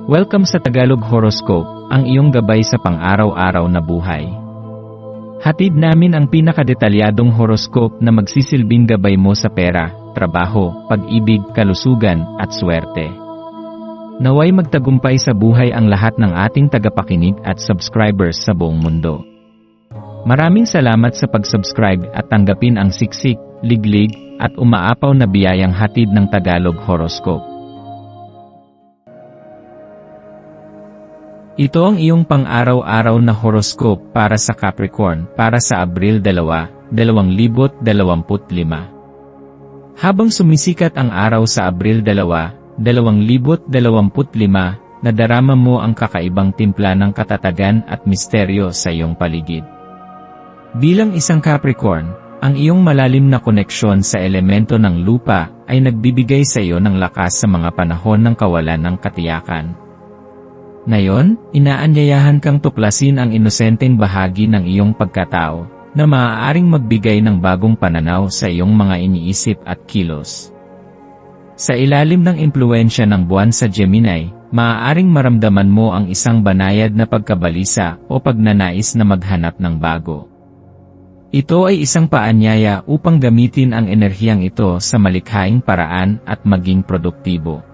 Welcome sa Tagalog Horoscope, ang iyong gabay sa pang-araw-araw na buhay. Hatid namin ang pinakadetalyadong horoscope na magsisilbing gabay mo sa pera, trabaho, pag-ibig, kalusugan, at swerte. Naway magtagumpay sa buhay ang lahat ng ating tagapakinig at subscribers sa buong mundo. Maraming salamat sa pag-subscribe at tanggapin ang siksik, liglig, at umaapaw na biyayang hatid ng Tagalog Horoscope. Ito ang iyong pang-araw-araw na horoscope para sa Capricorn para sa Abril 2, 2025. Habang sumisikat ang araw sa Abril 2, 2025, nadarama mo ang kakaibang timpla ng katatagan at misteryo sa iyong paligid. Bilang isang Capricorn, ang iyong malalim na koneksyon sa elemento ng lupa ay nagbibigay sa iyo ng lakas sa mga panahon ng kawalan ng katiyakan. Ngayon, inaanyayahan kang tuklasin ang inosenteng bahagi ng iyong pagkatao, na maaaring magbigay ng bagong pananaw sa iyong mga iniisip at kilos. Sa ilalim ng impluwensya ng buwan sa Gemini, maaaring maramdaman mo ang isang banayad na pagkabalisa o pagnanais na maghanap ng bago. Ito ay isang paanyaya upang gamitin ang enerhiyang ito sa malikhaing paraan at maging produktibo.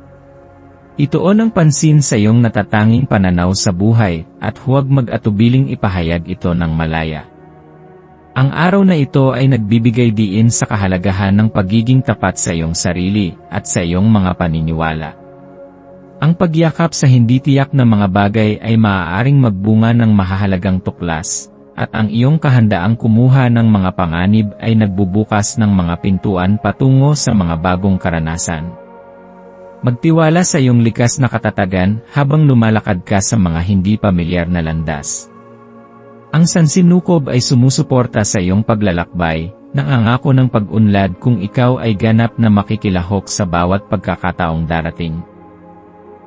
Ituon ang pansin sa iyong natatanging pananaw sa buhay, at huwag mag-atubiling ipahayag ito ng malaya. Ang araw na ito ay nagbibigay diin sa kahalagahan ng pagiging tapat sa iyong sarili, at sa iyong mga paniniwala. Ang pagyakap sa hindi tiyak na mga bagay ay maaaring magbunga ng mahahalagang tuklas, at ang iyong kahandaang kumuha ng mga panganib ay nagbubukas ng mga pintuan patungo sa mga bagong karanasan. Magtiwala sa iyong likas na katatagan habang lumalakad ka sa mga hindi pamilyar na landas. Ang sansinukob ay sumusuporta sa iyong paglalakbay, nangangako ng pag-unlad kung ikaw ay ganap na makikilahok sa bawat pagkakataong darating.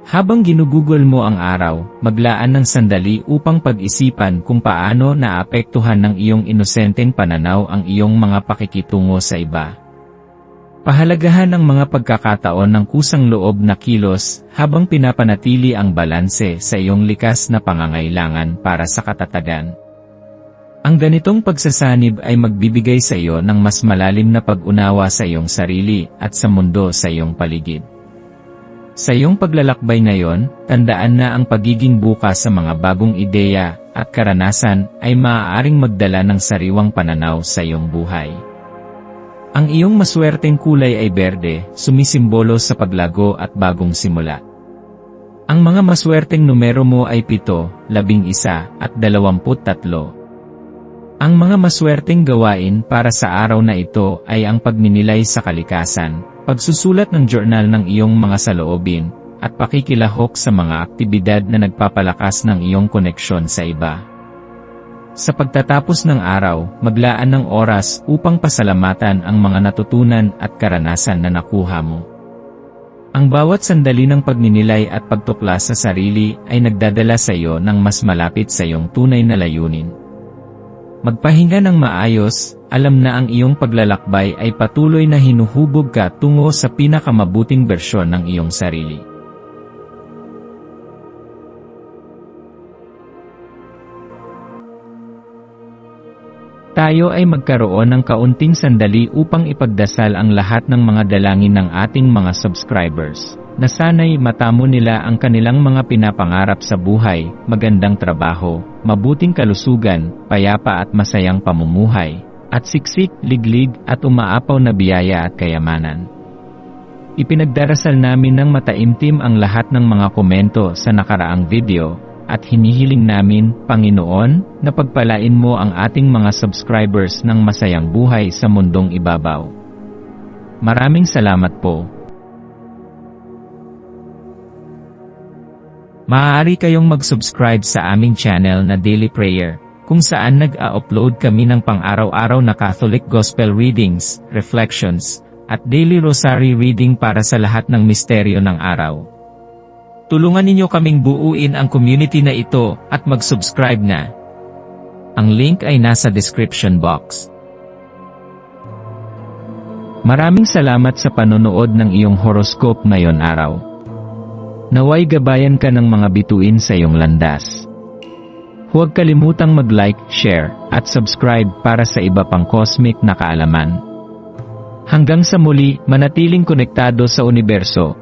Habang ginugugol mo ang araw, maglaan ng sandali upang pag-isipan kung paano naapektuhan ng iyong inosenteng pananaw ang iyong mga pakikitungo sa iba. Pahalagahan ang mga pagkakataon ng kusang loob na kilos habang pinapanatili ang balanse sa iyong likas na pangangailangan para sa katatagan. Ang ganitong pagsasanib ay magbibigay sa iyo ng mas malalim na pag-unawa sa iyong sarili at sa mundo sa iyong paligid. Sa iyong paglalakbay ngayon, tandaan na ang pagiging bukas sa mga bagong ideya at karanasan ay maaaring magdala ng sariwang pananaw sa iyong buhay. Ang iyong maswerteng kulay ay berde, sumisimbolo sa paglago at bagong simula. Ang mga maswerteng numero mo ay 7, 11 at 23. Ang mga maswerteng gawain para sa araw na ito ay ang pagninilay sa kalikasan, pagsusulat ng journal ng iyong mga saloobin, at pakikilahok sa mga aktibidad na nagpapalakas ng iyong koneksyon sa iba. Sa pagtatapos ng araw, maglaan ng oras upang pasalamatan ang mga natutunan at karanasan na nakuha mo. Ang bawat sandali ng pagninilay at pagtuklas sa sarili ay nagdadala sa iyo ng mas malapit sa iyong tunay na layunin. Magpahinga ng maayos, alam na ang iyong paglalakbay ay patuloy na hinuhubog ka tungo sa pinakamabuting bersyon ng iyong sarili. Tayo ay magkaroon ng kaunting sandali upang ipagdasal ang lahat ng mga dalangin ng ating mga subscribers, na sana'y matamo nila ang kanilang mga pinapangarap sa buhay, magandang trabaho, mabuting kalusugan, payapa at masayang pamumuhay, at siksik, liglig, at umaapaw na biyaya at kayamanan. Ipinagdarasal namin ng mataimtim ang lahat ng mga komento sa nakaraang video, at hinihiling namin, Panginoon, na pagpalain mo ang ating mga subscribers ng masayang buhay sa mundong ibabaw. Maraming salamat po. Maaari kayong mag-subscribe sa aming channel na Daily Prayer, kung saan nag-a-upload kami ng pang-araw-araw na Catholic Gospel Readings, Reflections, at Daily Rosary Reading para sa lahat ng misteryo ng araw. Tulungan ninyo kaming buuin ang community na ito at mag-subscribe na. Ang link ay nasa description box. Maraming salamat sa panonood ng iyong horoscope ngayon araw. Naway gabayan ka ng mga bituin sa iyong landas. Huwag kalimutang mag-like, share, at subscribe para sa iba pang cosmic na kaalaman. Hanggang sa muli, manatiling konektado sa universo,